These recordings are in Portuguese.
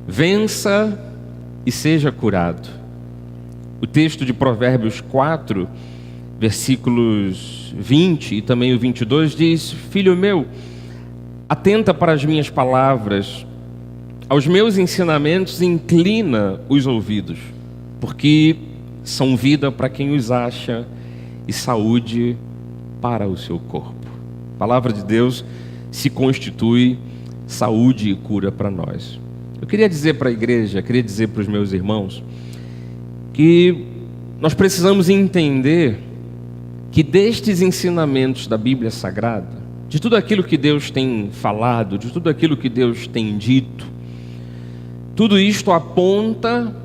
vença e seja curado. O texto de Provérbios 4, versículos 20 e também o 22 diz: Filho meu, atenta para as minhas palavras, aos meus ensinamentos inclina os ouvidos, porque são vida para quem os acha e saúde para o seu corpo. A palavra de Deus se constitui saúde e cura para nós. Eu queria dizer para a igreja, queria dizer para os meus irmãos, que nós precisamos entender que destes ensinamentos da Bíblia Sagrada, de tudo aquilo que Deus tem falado, de tudo aquilo que Deus tem dito, tudo isto aponta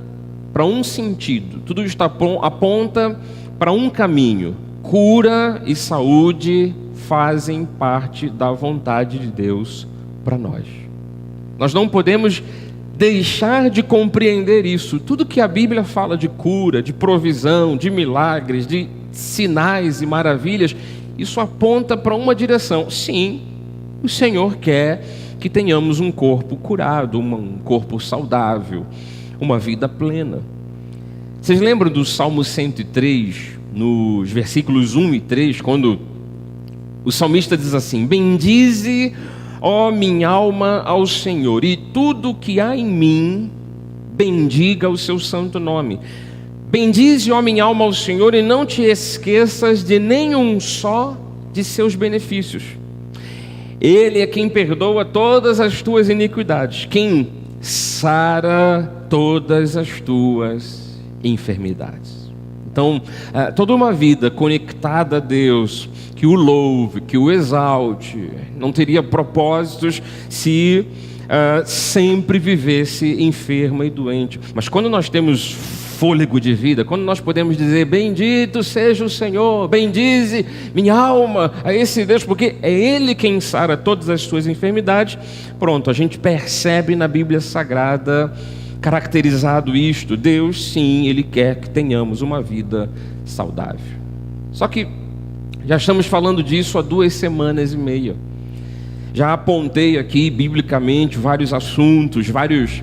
para um sentido, tudo isto aponta para um caminho. Cura e saúde fazem parte da vontade de Deus para nós. Nós não podemos deixar de compreender isso. Tudo que a Bíblia fala de cura, de provisão, de milagres, de sinais e maravilhas, isso aponta para uma direção. Sim, o Senhor quer que tenhamos um corpo curado, um corpo saudável, uma vida plena. Vocês lembram do Salmo 103, nos versículos 1 e 3, quando o salmista diz assim: bendize, ó minha alma, ao Senhor, e tudo que há em mim, bendiga o seu santo nome. Bendize, ó minha alma, ao Senhor, e não te esqueças de nenhum só de seus benefícios. Ele é quem perdoa todas as tuas iniquidades, quem sara todas as tuas enfermidades. Então, toda uma vida conectada a Deus, que o louve, que o exalte, não teria propósitos se sempre vivesse enferma e doente. Mas quando nós temos fôlego de vida, quando nós podemos dizer: bendito seja o Senhor, bendize minha alma a esse Deus, porque é Ele quem sara todas as suas enfermidades. Pronto, a gente percebe na Bíblia Sagrada caracterizado isto. Deus, sim, Ele quer que tenhamos uma vida saudável. Só que já estamos falando disso há 2 semanas e meia. Já apontei aqui biblicamente vários assuntos, vários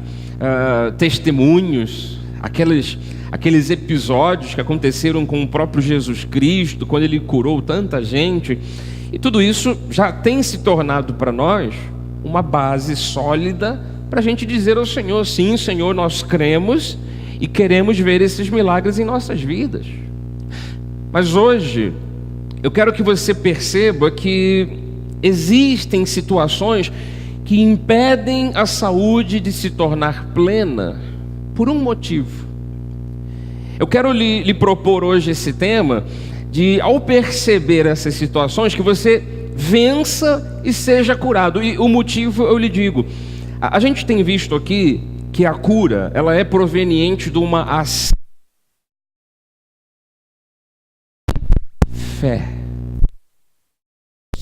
testemunhos, aqueles episódios que aconteceram com o próprio Jesus Cristo, quando Ele curou tanta gente. E tudo isso já tem se tornado para nós uma base sólida para a gente dizer ao Senhor: sim, Senhor, nós cremos e queremos ver esses milagres em nossas vidas. Mas hoje eu quero que você perceba que existem situações que impedem a saúde de se tornar plena por um motivo. Eu quero lhe propor hoje esse tema de, ao perceber essas situações, que você vença e seja curado. E o motivo eu lhe digo: a gente tem visto aqui que a cura, ela é proveniente de uma ação. Fé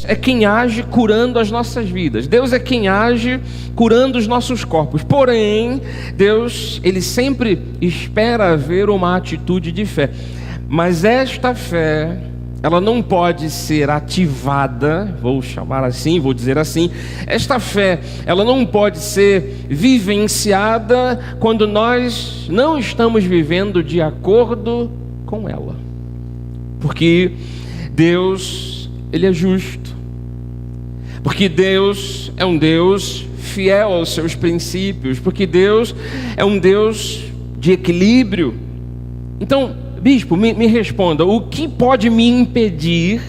é quem age curando as nossas vidas. Deus é quem age curando os nossos corpos. Porém, Deus, Ele sempre espera ver uma atitude de fé. Mas esta fé, ela não pode ser ativada, vou chamar assim, vou dizer assim. Esta fé, ela não pode ser vivenciada quando nós não estamos vivendo de acordo com ela. Porque Deus, Ele é justo. Porque Deus é um Deus fiel aos seus princípios. Porque Deus é um Deus de equilíbrio. Então, bispo, me responda: o que pode me impedir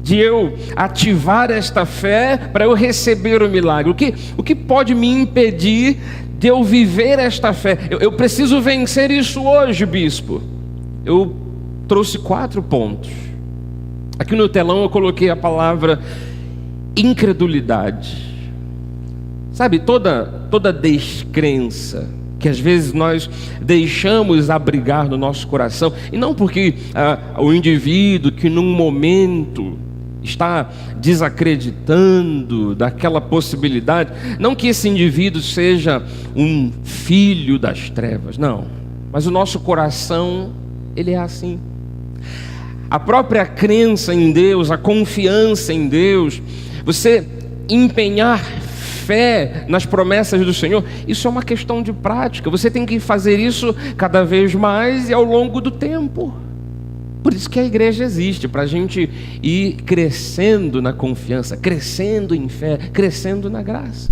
de eu ativar esta fé para eu receber o milagre? O que pode me impedir de eu viver esta fé? Eu preciso vencer isso hoje, bispo. Eu trouxe 4 pontos. Aqui no telão eu coloquei a palavra incredulidade. Sabe, toda descrença que às vezes nós deixamos abrigar no nosso coração, e não porque o indivíduo que num momento está desacreditando daquela possibilidade, não que esse indivíduo seja um filho das trevas, não, mas o nosso coração, ele é assim. A própria crença em Deus, a confiança em Deus, você empenhar fé nas promessas do Senhor, isso é uma questão de prática. Você tem que fazer isso cada vez mais e ao longo do tempo. Por isso que a igreja existe, para a gente ir crescendo na confiança, crescendo em fé, crescendo na graça.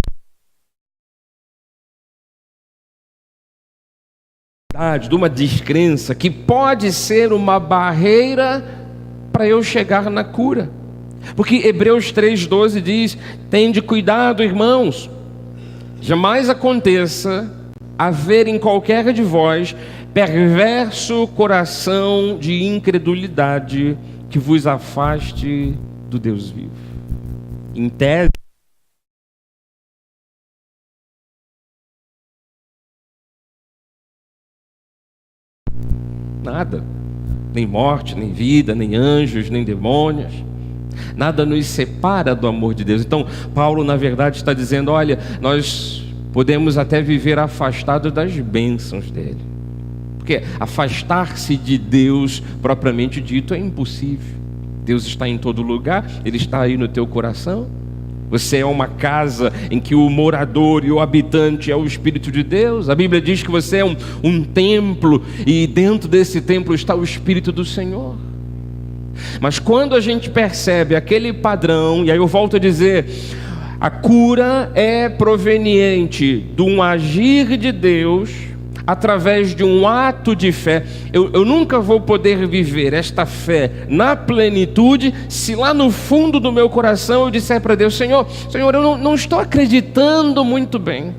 De uma descrença que pode ser uma barreira para eu chegar na cura. Porque Hebreus 3,12 diz: tende cuidado, irmãos, jamais aconteça haver em qualquer de vós perverso coração de incredulidade que vos afaste do Deus vivo. Em tese, nada, nem morte, nem vida, nem anjos, nem demônios, nada nos separa do amor de Deus. Então Paulo na verdade está dizendo: olha, nós podemos até viver afastados das bênçãos dele, porque afastar-se de Deus propriamente dito é impossível. Deus está em todo lugar, Ele está aí no teu coração. Você é uma casa em que o morador e o habitante é o Espírito de Deus. A Bíblia diz que você é um templo, e dentro desse templo está o Espírito do Senhor. Mas quando a gente percebe aquele padrão, e aí eu volto a dizer, a cura é proveniente de um agir de Deus através de um ato de fé. Eu nunca vou poder viver esta fé na plenitude se lá no fundo do meu coração eu disser para Deus: Senhor, eu não estou acreditando muito bem.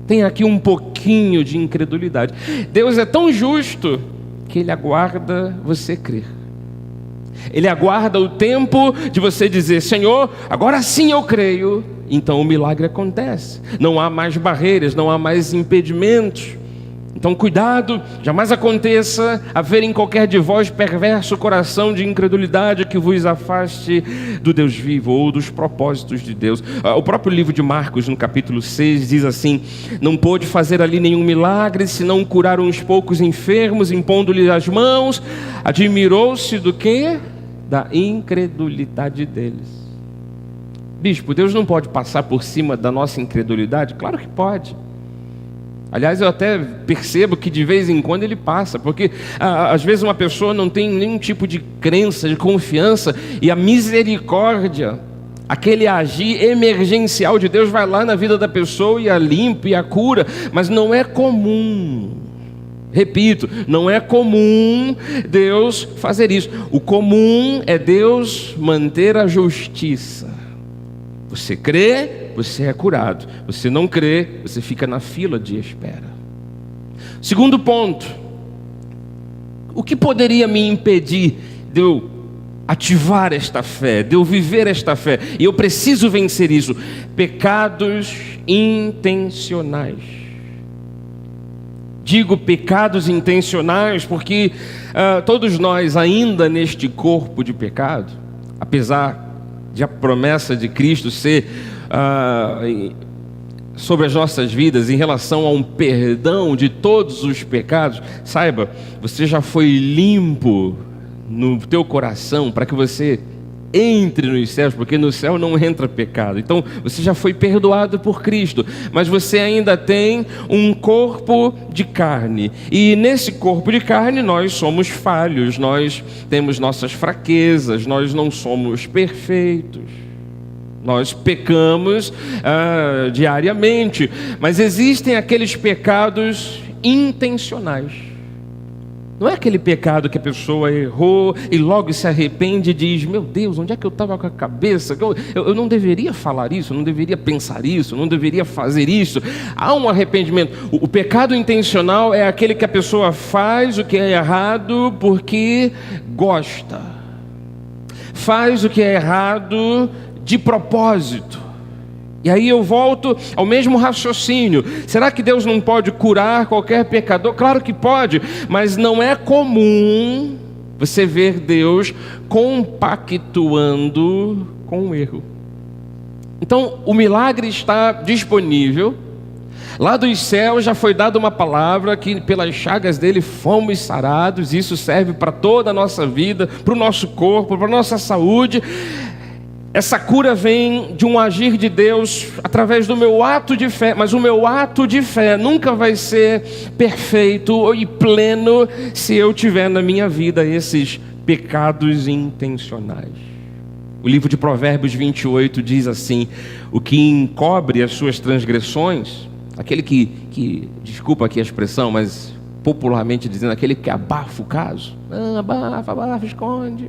Tem aqui um pouquinho de incredulidade. Deus é tão justo que Ele aguarda você crer. Ele aguarda o tempo de você dizer: Senhor, agora sim eu creio. Então o milagre acontece. Não há mais barreiras, não há mais impedimentos. Então cuidado, jamais aconteça haver em qualquer de vós perverso coração de incredulidade que vos afaste do Deus vivo ou dos propósitos de Deus. O próprio livro de Marcos, no capítulo 6, diz assim: não pôde fazer ali nenhum milagre, senão curar uns poucos enfermos, impondo-lhes as mãos. Admirou-se do quê? Da incredulidade deles. Bispo, Deus não pode passar por cima da nossa incredulidade? Claro que pode. Aliás, eu até percebo que de vez em quando Ele passa, porque às vezes uma pessoa não tem nenhum tipo de crença, de confiança, e a misericórdia, aquele agir emergencial de Deus vai lá na vida da pessoa e a limpa e a cura. Mas não é comum, repito, não é comum Deus fazer isso. O comum é Deus manter a justiça. Você crê, você é curado. Você não crê, você fica na fila de espera. Segundo ponto: o que poderia me impedir de eu ativar esta fé, de eu viver esta fé? E eu preciso vencer isso. Pecados intencionais. Digo pecados intencionais porque todos nós ainda neste corpo de pecado, apesar de a promessa de Cristo ser sobre as nossas vidas em relação a um perdão de todos os pecados, saiba, você já foi limpo no teu coração para que você entre nos céus, porque no céu não entra pecado. Então você já foi perdoado por Cristo, mas você ainda tem um corpo de carne, e nesse corpo de carne nós somos falhos, nós temos nossas fraquezas, nós não somos perfeitos, nós pecamos diariamente. Mas existem aqueles pecados intencionais. Não é aquele pecado que a pessoa errou e logo se arrepende e diz: meu Deus, onde é que eu estava com a cabeça? Eu não deveria falar isso, eu não deveria pensar isso, eu não deveria fazer isso. Há um arrependimento. O pecado intencional é aquele que a pessoa faz o que é errado porque gosta. Faz o que é errado de propósito. E aí eu volto ao mesmo raciocínio. Será que Deus não pode curar qualquer pecador? Claro que pode, mas não é comum você ver Deus compactuando com o erro. Então o milagre está disponível. Lá dos céus já foi dada uma palavra que pelas chagas dele fomos sarados. Isso serve para toda a nossa vida, para o nosso corpo, para a nossa saúde. Essa cura vem de um agir de Deus através do meu ato de fé, mas o meu ato de fé nunca vai ser perfeito e pleno se eu tiver na minha vida esses pecados intencionais. O livro de Provérbios 28 diz assim: o que encobre as suas transgressões, aquele que desculpa aqui a expressão, mas popularmente dizendo, aquele que abafa o caso, abafa, esconde.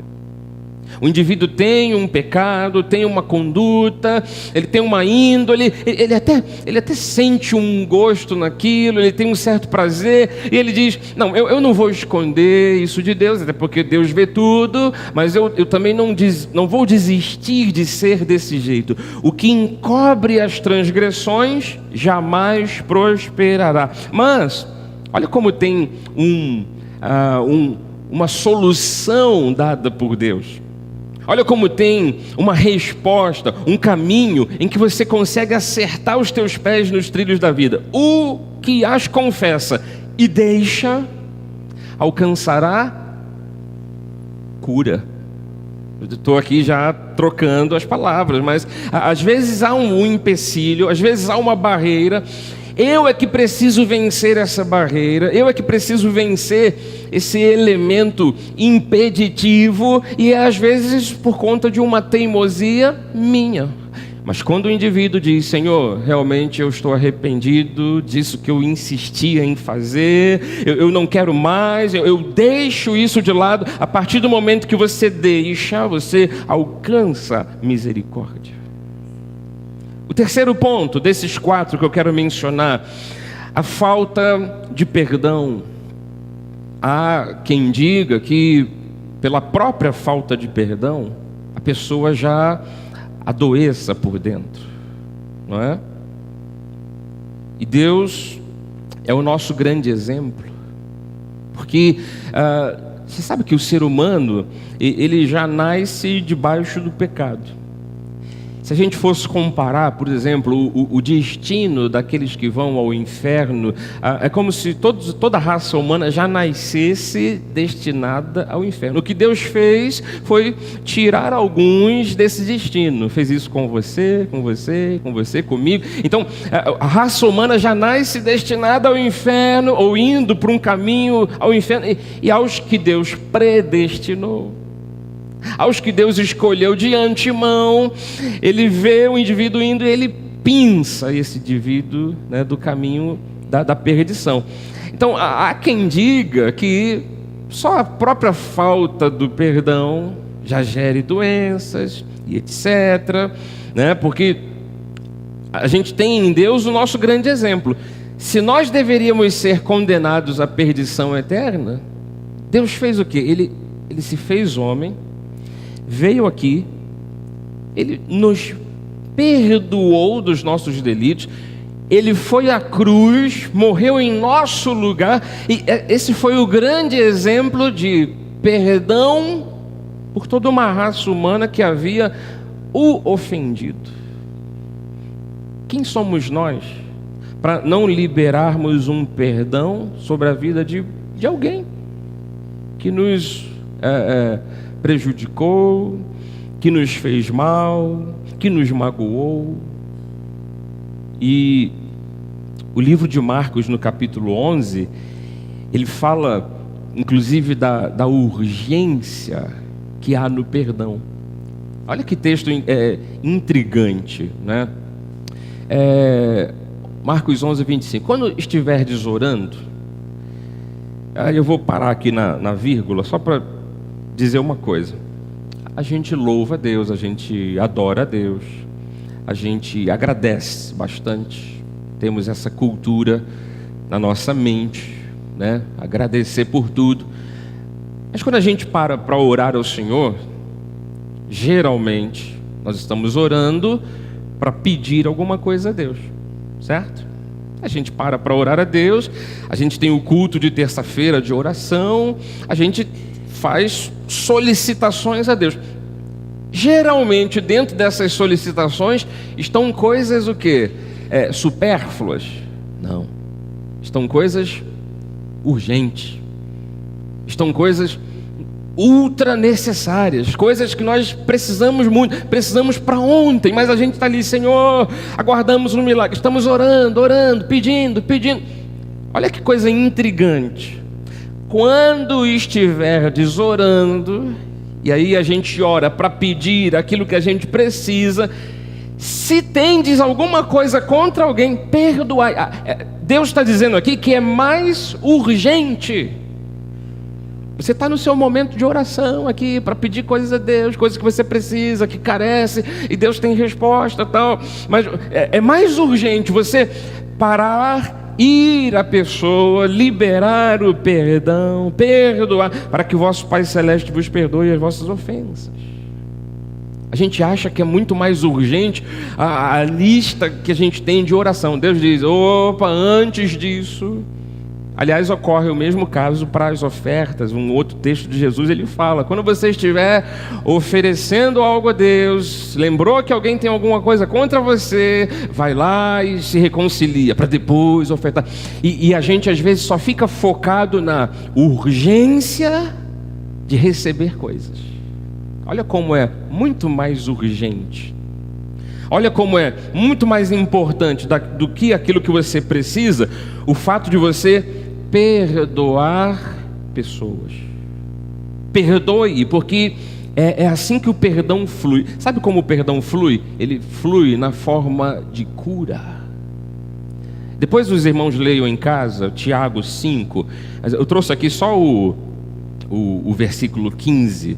O indivíduo tem um pecado, tem uma conduta, ele tem uma índole, ele até sente um gosto naquilo, ele tem um certo prazer, e ele diz: não, eu não vou esconder isso de Deus, até porque Deus vê tudo, mas eu também não vou desistir de ser desse jeito. O que encobre as transgressões jamais prosperará. Mas olha como tem uma solução dada por Deus. Olha como tem uma resposta, um caminho em que você consegue acertar os teus pés nos trilhos da vida. O que as confessa e deixa, alcançará cura. Eu estou aqui já trocando as palavras, mas às vezes há um empecilho, às vezes há uma barreira. Eu é que preciso vencer essa barreira, eu é que preciso vencer esse elemento impeditivo, e é às vezes por conta de uma teimosia minha. Mas quando o indivíduo diz: Senhor, realmente eu estou arrependido disso que eu insistia em fazer, eu não quero mais, eu deixo isso de lado. A partir do momento que você deixa, você alcança misericórdia. O terceiro ponto desses 4 que eu quero mencionar: a falta de perdão. Há quem diga que pela própria falta de perdão a pessoa já adoeça por dentro, não é? E Deus é o nosso grande exemplo, porque você sabe que o ser humano, ele já nasce debaixo do pecado. Se a gente fosse comparar, por exemplo, o destino daqueles que vão ao inferno, é como se toda a raça humana já nascesse destinada ao inferno. O que Deus fez foi tirar alguns desse destino. Fez isso com você, comigo. Então, a raça humana já nasce destinada ao inferno, ou indo por um caminho ao inferno. E aos que Deus predestinou, aos que Deus escolheu de antemão, Ele vê o indivíduo indo e Ele pinça esse indivíduo, né, do caminho da perdição. Então há quem diga que só a própria falta do perdão já gere doenças e etc, né? Porque a gente tem em Deus o nosso grande exemplo. Se nós deveríamos ser condenados à perdição eterna, Deus fez o quê? Ele se fez homem, veio aqui, Ele nos perdoou dos nossos delitos, Ele foi à cruz, morreu em nosso lugar, e esse foi o grande exemplo de perdão por toda uma raça humana que havia o ofendido. Quem somos nós para não liberarmos um perdão sobre a vida de alguém que nos prejudicou, que nos fez mal, que nos magoou? E o livro de Marcos, no capítulo 11, ele fala inclusive da urgência que há no perdão. Olha que texto intrigante, né? Marcos 11, 25. Quando estiverdes orando, eu vou parar aqui na vírgula só para dizer uma coisa. A gente louva a Deus, a gente adora a Deus, a gente agradece bastante. Temos essa cultura na nossa mente, né? Agradecer por tudo. Mas quando a gente para orar ao Senhor, geralmente nós estamos orando para pedir alguma coisa a Deus, certo? A gente para orar a Deus, a gente tem o culto de terça-feira de oração, a gente faz solicitações a Deus. Geralmente dentro dessas solicitações estão coisas o quê? Supérfluas? Não. Estão coisas urgentes. Estão coisas ultra necessárias, coisas que nós precisamos muito, precisamos para ontem, mas a gente está ali, Senhor, aguardamos um milagre, estamos orando, pedindo. Olha que coisa intrigante. Quando estiverdes orando, e aí a gente ora para pedir aquilo que a gente precisa, se tendes alguma coisa contra alguém, perdoai. Deus está dizendo aqui que é mais urgente. Você está no seu momento de oração aqui, para pedir coisas a Deus, coisas que você precisa, que carece, e Deus tem resposta e tal. Mas é mais urgente você parar, ir à pessoa, liberar o perdão, perdoar, para que o vosso Pai Celeste vos perdoe as vossas ofensas. A gente acha que é muito mais urgente a lista que a gente tem de oração. Deus diz, opa, antes disso... Aliás, ocorre o mesmo caso para as ofertas. Um outro texto de Jesus, ele fala, quando você estiver oferecendo algo a Deus, lembrou que alguém tem alguma coisa contra você, vai lá e se reconcilia, para depois ofertar. E a gente às vezes só fica focado na urgência de receber coisas. Olha como é muito mais urgente. Olha como é muito mais importante do que aquilo que você precisa, o fato de você perdoar pessoas. Perdoe, porque é assim que o perdão flui. Sabe como o perdão flui? Ele flui na forma de cura. Depois os irmãos leiam em casa Tiago 5. Eu trouxe aqui só o versículo 15.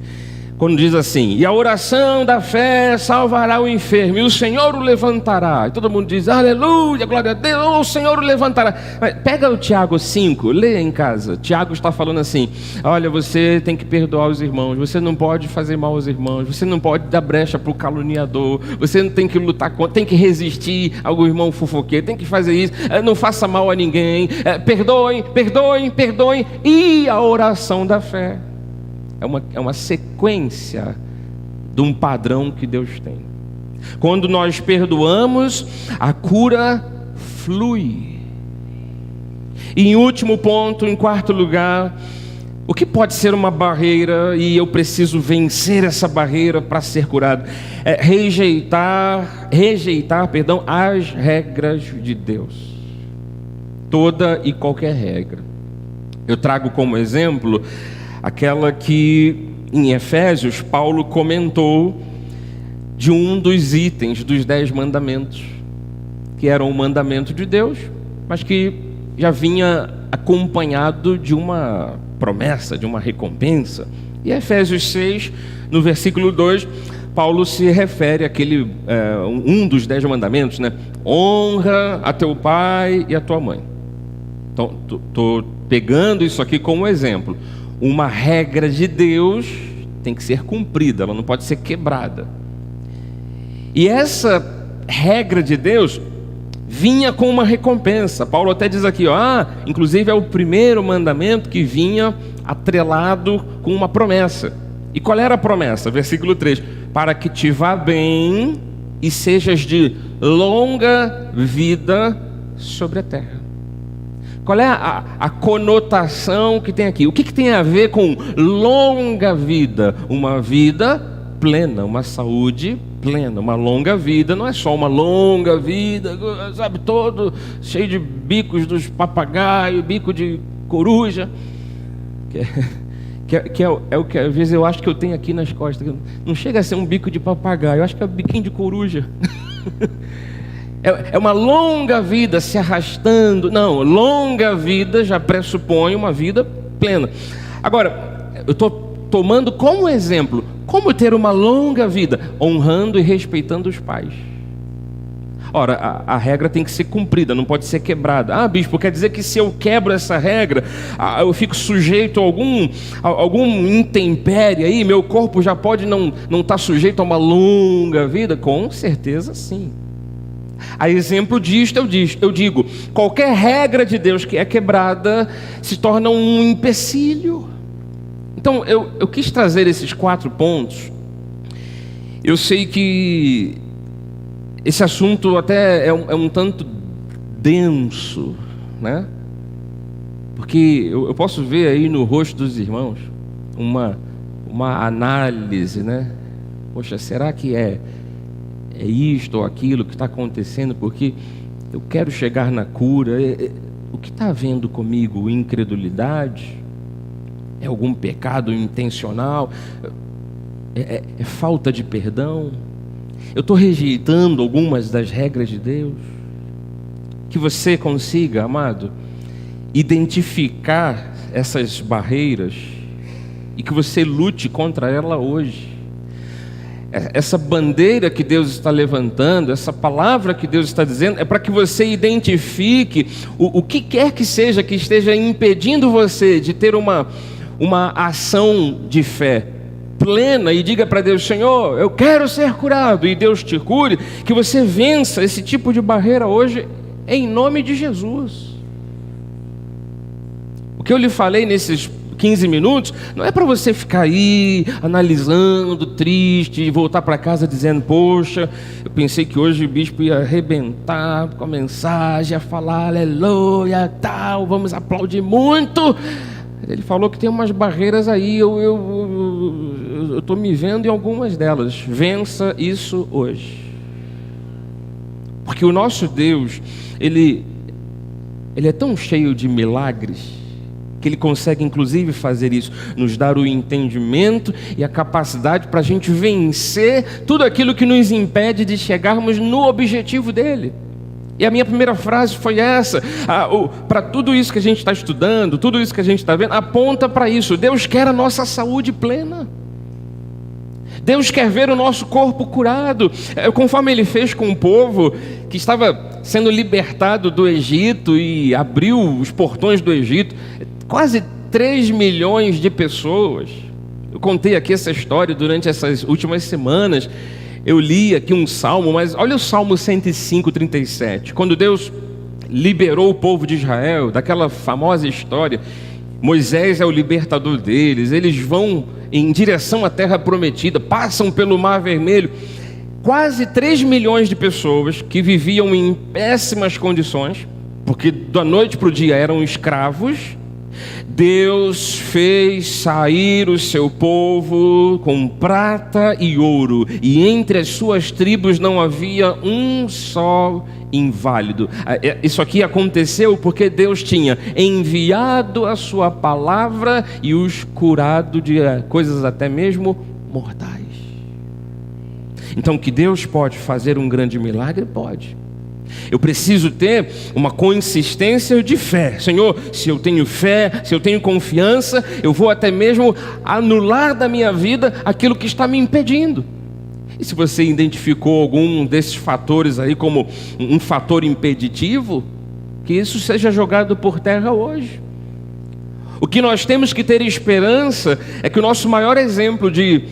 Quando diz assim, e a oração da fé salvará o enfermo, e o Senhor o levantará. E todo mundo diz, aleluia, glória a Deus, o Senhor o levantará. Mas pega o Tiago 5, leia em casa. Tiago está falando assim, olha, você tem que perdoar os irmãos, você não pode fazer mal aos irmãos, você não pode dar brecha para o caluniador, você não tem que lutar contra, tem que resistir ao irmão fofoqueiro, tem que fazer isso, não faça mal a ninguém, perdoem, e a oração da fé. É uma sequência de um padrão que Deus tem. Quando nós perdoamos, a cura flui. E em último ponto, em quarto lugar, o que pode ser uma barreira e eu preciso vencer essa barreira para ser curado? É rejeitar, as regras de Deus. Toda e qualquer regra. Eu trago como exemplo aquela que em Efésios Paulo comentou de um dos itens dos 10 mandamentos, que era um mandamento de Deus, mas que já vinha acompanhado de uma promessa, de uma recompensa. E Efésios 6, no versículo 2, Paulo se refere àquele, um dos 10 mandamentos, né? Honra a teu pai e a tua mãe. Então, estou pegando isso aqui como exemplo. Uma regra de Deus tem que ser cumprida, ela não pode ser quebrada. E essa regra de Deus vinha com uma recompensa. Paulo até diz aqui, inclusive é o primeiro mandamento que vinha atrelado com uma promessa. E qual era a promessa? Versículo 3: para que te vá bem e sejas de longa vida sobre a terra. Qual é a conotação que tem aqui? O que tem a ver com longa vida? Uma vida plena, uma saúde plena. Uma longa vida não é só uma longa vida, sabe, todo cheio de bicos dos papagaios, bico de coruja, que é o que às vezes eu acho que eu tenho aqui nas costas. Não chega a ser um bico de papagaio, eu acho que é um biquinho de coruja. É uma longa vida se arrastando. Não, longa vida já pressupõe uma vida plena. Agora, eu estou tomando como exemplo como ter uma longa vida, honrando e respeitando os pais. Ora, a regra tem que ser cumprida, não pode ser quebrada. Bispo, quer dizer que se eu quebro essa regra, eu fico sujeito a algum intempérie aí, meu corpo já pode não estar sujeito a uma longa vida? Com certeza sim. A exemplo disto, eu digo, qualquer regra de Deus que é quebrada se torna um empecilho. Então, eu quis trazer esses 4 pontos. Eu sei que esse assunto até é um tanto denso, né? Porque eu posso ver aí no rosto dos irmãos uma uma análise, né? Poxa, será que é isto ou aquilo que está acontecendo? Porque eu quero chegar na cura. O que está havendo comigo? Incredulidade? É algum pecado intencional? É falta de perdão? Eu estou rejeitando algumas das regras de Deus? Que você consiga, amado, identificar essas barreiras e que você lute contra ela hoje. Essa bandeira que Deus está levantando, essa palavra que Deus está dizendo, é para que você identifique o que quer que seja que esteja impedindo você de ter uma ação de fé plena e diga para Deus: Senhor, eu quero ser curado, e Deus te cure, que você vença esse tipo de barreira hoje, em nome de Jesus. O que eu lhe falei nesses 15 minutos, não é para você ficar aí analisando, triste, e voltar para casa dizendo: poxa, eu pensei que hoje o bispo ia arrebentar com a mensagem, ia falar aleluia, tal, vamos aplaudir muito. Ele falou que tem umas barreiras aí, eu estou me vendo em algumas delas. Vença isso hoje. Porque o nosso Deus, Ele é tão cheio de milagres, que Ele consegue inclusive fazer isso, nos dar o entendimento e a capacidade para a gente vencer tudo aquilo que nos impede de chegarmos no objetivo dEle. E a minha primeira frase foi essa: para tudo isso que a gente está estudando, tudo isso que a gente está vendo, aponta para isso. Deus quer a nossa saúde plena. Deus quer ver o nosso corpo curado, conforme Ele fez com o povo que estava sendo libertado do Egito e abriu os portões do Egito. Quase 3 milhões de pessoas. Eu contei aqui essa história durante essas últimas semanas. Eu li aqui um salmo, mas olha o Salmo 105:37. Quando Deus liberou o povo de Israel, daquela famosa história, Moisés é o libertador deles, eles vão em direção à terra prometida, passam pelo Mar Vermelho. Quase 3 milhões de pessoas que viviam em péssimas condições, porque da noite para o dia eram escravos. Deus fez sair o seu povo com prata e ouro, e entre as suas tribos não havia um só inválido. Isso aqui aconteceu porque Deus tinha enviado a sua palavra e os curado de coisas até mesmo mortais. Então, que Deus pode fazer um grande milagre? Pode. Eu preciso ter uma consistência de fé. Senhor, se eu tenho fé, se eu tenho confiança, eu vou até mesmo anular da minha vida aquilo que está me impedindo. E se você identificou algum desses fatores aí como um fator impeditivo, que isso seja jogado por terra hoje. O que nós temos que ter esperança é que o nosso maior exemplo de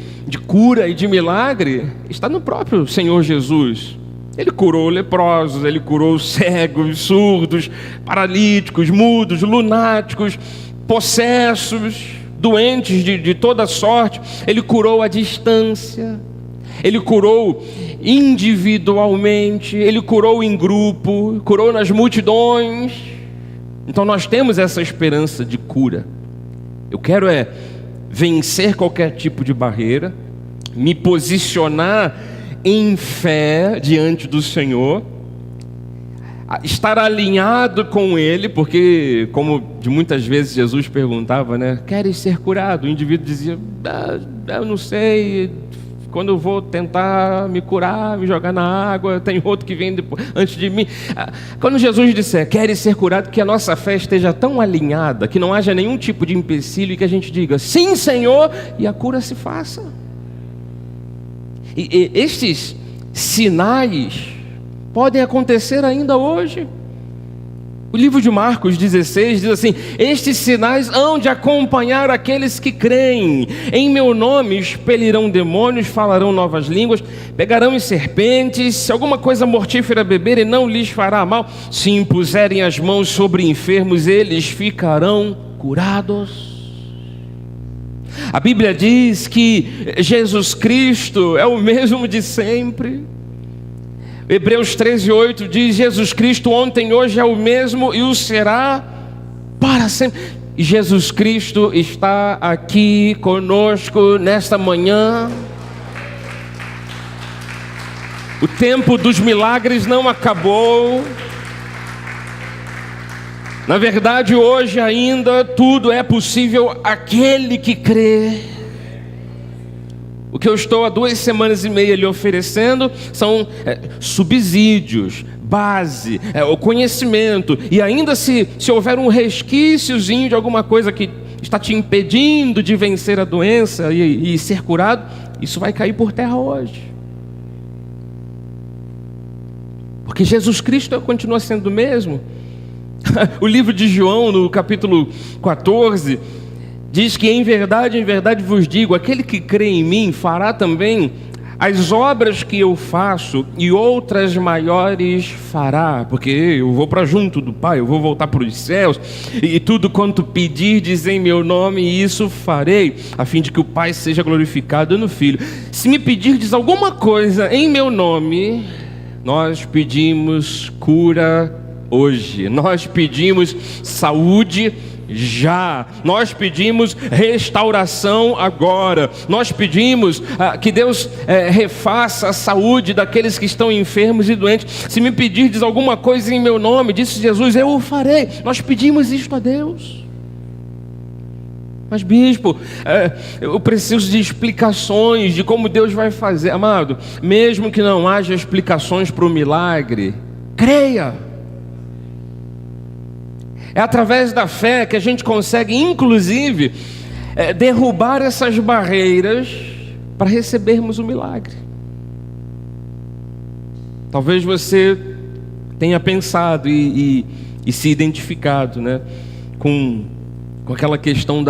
cura e de milagre está no próprio Senhor Jesus. Ele curou leprosos, Ele curou cegos, surdos, paralíticos, mudos, lunáticos, possessos, doentes de toda sorte. Ele curou à distância, Ele curou individualmente, Ele curou em grupo, curou nas multidões. Então nós temos essa esperança de cura. Eu quero vencer qualquer tipo de barreira, me posicionar em fé diante do Senhor, estar alinhado com Ele, porque como de muitas vezes Jesus perguntava, né? Queres ser curado? O indivíduo dizia: eu não sei, quando eu vou tentar me curar, me jogar na água, tem outro que vem depois, antes de mim. Quando Jesus disser: queres ser curado, que a nossa fé esteja tão alinhada, que não haja nenhum tipo de empecilho, e que a gente diga: sim, Senhor, e a cura se faça. E estes sinais podem acontecer ainda hoje. O livro de Marcos 16 diz assim: estes sinais hão de acompanhar aqueles que creem. Em meu nome expelirão demônios, falarão novas línguas, pegarão em serpentes, se alguma coisa mortífera beberem não lhes fará mal. Se impuserem as mãos sobre enfermos, eles ficarão curados. A Bíblia diz que Jesus Cristo é o mesmo de sempre. Hebreus 13:8 diz: Jesus Cristo ontem, hoje é o mesmo e o será para sempre. E Jesus Cristo está aqui conosco nesta manhã. O tempo dos milagres não acabou. Na verdade, hoje ainda tudo é possível àquele que crê. O que eu estou há 2 semanas e meia lhe oferecendo são subsídios, base, o conhecimento. E ainda se houver um resquíciozinho de alguma coisa que está te impedindo de vencer a doença e ser curado, isso vai cair por terra hoje. Porque Jesus Cristo continua sendo o mesmo. O livro de João, no capítulo 14, diz que em verdade vos digo, aquele que crê em mim fará também as obras que eu faço e outras maiores fará, porque eu vou para junto do Pai, eu vou voltar para os céus, e tudo quanto pedirdes em meu nome, isso farei, a fim de que o Pai seja glorificado no Filho. Se me pedirdes alguma coisa em meu nome, nós pedimos cura hoje, nós pedimos saúde já, nós pedimos restauração agora, nós pedimos que Deus refaça a saúde daqueles que estão enfermos e doentes. Se me pedirdes alguma coisa em meu nome, disse Jesus, eu o farei. Nós pedimos isto a Deus. Mas bispo, eu preciso de explicações de como Deus vai fazer. Amado, mesmo que não haja explicações para o milagre, creia. É através da fé que a gente consegue, inclusive, derrubar essas barreiras para recebermos o milagre. Talvez você tenha pensado e se identificado, né, com aquela questão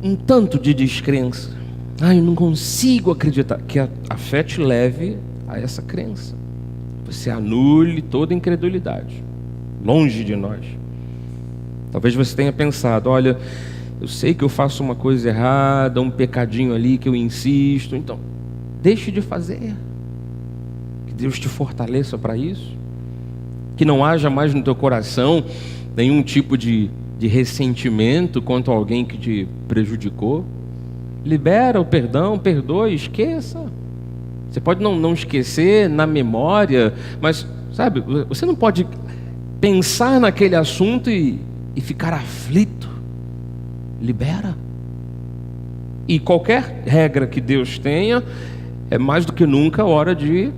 um tanto de descrença. Eu não consigo acreditar. Que a fé te leve a essa crença. Você anule toda incredulidade. Longe de nós. Talvez você tenha pensado, olha, eu sei que eu faço uma coisa errada, um pecadinho ali que eu insisto, então deixe de fazer. Que Deus te fortaleça para isso. Que não haja mais no teu coração nenhum tipo de ressentimento quanto a alguém que te prejudicou. Libera o perdão, perdoe, esqueça. Você pode não esquecer na memória, mas sabe, você não pode pensar naquele assunto e ficar aflito. Libera. E qualquer regra que Deus tenha, é mais do que nunca hora de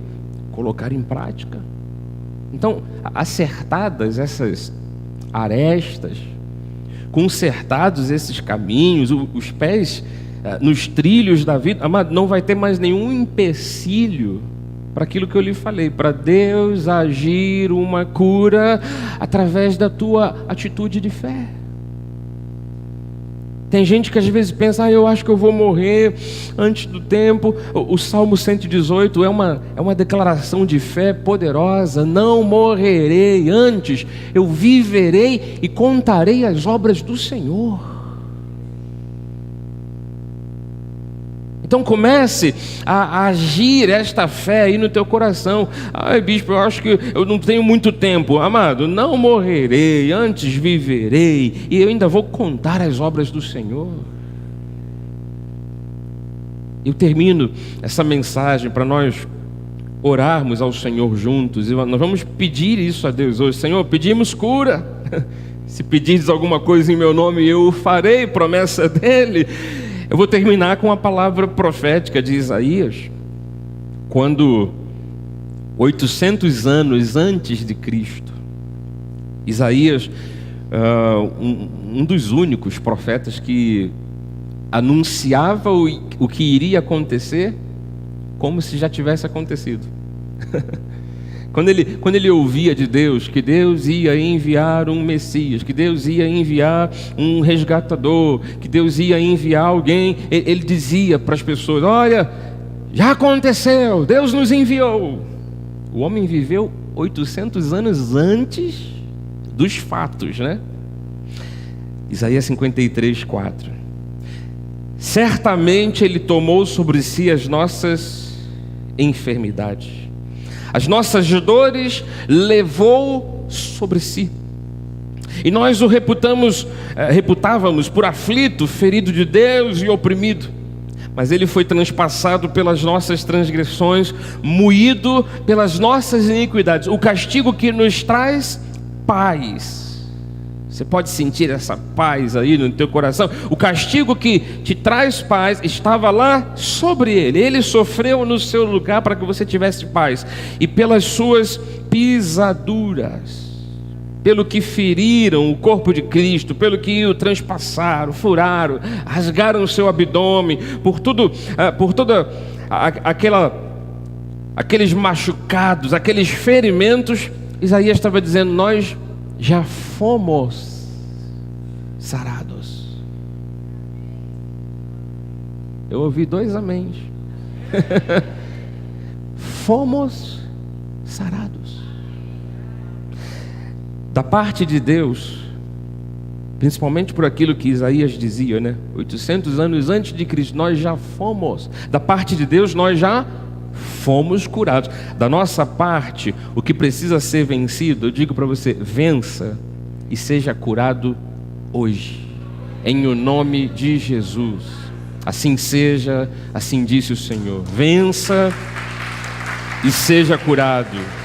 colocar em prática. Então, acertadas essas arestas, consertados esses caminhos, os pés nos trilhos da vida, amado, não vai ter mais nenhum empecilho para aquilo que eu lhe falei, para Deus agir uma cura através da tua atitude de fé. Tem gente que às vezes pensa, eu acho que eu vou morrer antes do tempo. O Salmo 118 é uma declaração de fé poderosa. Não morrerei, antes eu viverei e contarei as obras do Senhor. Então comece a agir esta fé aí no teu coração. Bispo, eu acho que eu não tenho muito tempo. Amado, não morrerei, antes viverei, e eu ainda vou contar as obras do Senhor. Eu termino essa mensagem para nós orarmos ao Senhor juntos, e nós vamos pedir isso a Deus hoje. Senhor, pedimos cura. Se pedires alguma coisa em meu nome, eu o farei, promessa dele. Eu vou terminar com a palavra profética de Isaías, quando 800 anos antes de Cristo, Isaías, um dos únicos profetas que anunciava o que iria acontecer como se já tivesse acontecido. Quando ele ouvia de Deus, que Deus ia enviar um Messias, que Deus ia enviar um resgatador, que Deus ia enviar alguém, ele dizia para as pessoas, olha, já aconteceu, Deus nos enviou. O homem viveu 800 anos antes dos fatos, né? Isaías 53, 4. Certamente ele tomou sobre si as nossas enfermidades, as nossas dores levou sobre si, E nós o reputávamos por aflito, ferido de Deus e oprimido. Mas ele foi transpassado pelas nossas transgressões, moído pelas nossas iniquidades. O castigo que nos traz paz. Você pode sentir essa paz aí no teu coração. O castigo que te traz paz estava lá sobre ele. Ele sofreu no seu lugar para que você tivesse paz. E pelas suas pisaduras, pelo que feriram o corpo de Cristo, pelo que o transpassaram, furaram, rasgaram o seu abdômen, por toda aqueles machucados, aqueles ferimentos, Isaías estava dizendo: nós já fomos sarados. Eu ouvi 2 améns. Fomos sarados. Da parte de Deus, principalmente por aquilo que Isaías dizia, 800 anos antes de Cristo, nós já fomos. Da parte de Deus, nós já fomos curados. Da nossa parte, o que precisa ser vencido, eu digo para você: vença e seja curado hoje, em o nome de Jesus. Assim seja, assim disse o Senhor. Vença e seja curado.